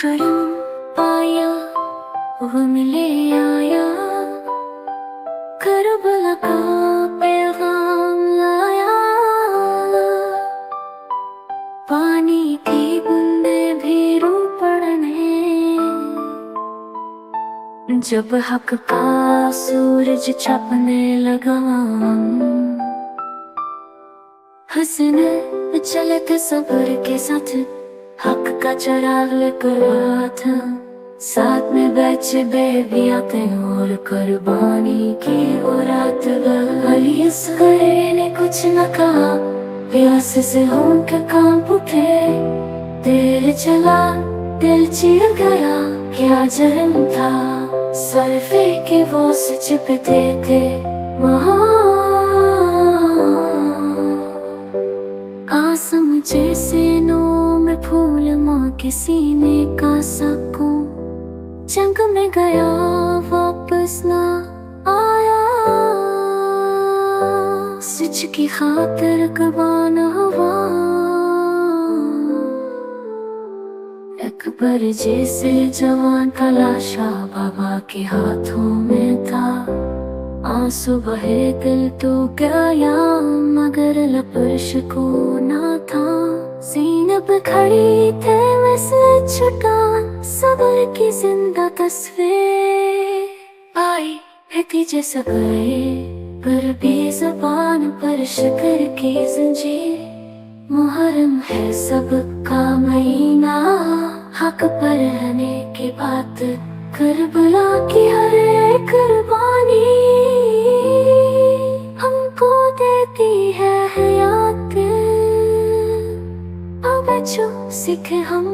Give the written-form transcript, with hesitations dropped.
करम पाया वो मिले आया, करबला का पैगाम लाया। पानी की बूंदे भी रो पड़ने, जब हक का सूरज छपने लगा। हंसने चले थे सब्र के साथ, हक का चराग लेकर हाथ, साथ में बच्चे बेबी आते और कुर्बानी की वो रात गई। असगरे ने कुछ न कहा, प्यास से होंठ कांप उठे। देर चला दिल चिढ़ गया, क्या जन्म था सरफे के वो से चिपते थे वहाँ। आसम जैसे नो में फूल माँ के सीने का सकूं, जंग में गया वापस ना आया। सच की खातिर कुर्बान हुआ, अकबर जैसे जवान का लाशा बाबा के हाथों में था। आंसू बहे दिल तो गया, मगर लपर्श को ना था। सीने पे खड़ी थे वैसे छुटा, सबर की जिंदा तस्वीर आई है जैसे गए, पर बेज़बान पर शिकर की जंजीर। मुहर्रम है सबका महीना, हक पर रहने की बात, करबला की हर एक कुर्बानी हमको देती है हयात। अब जो सीखे हम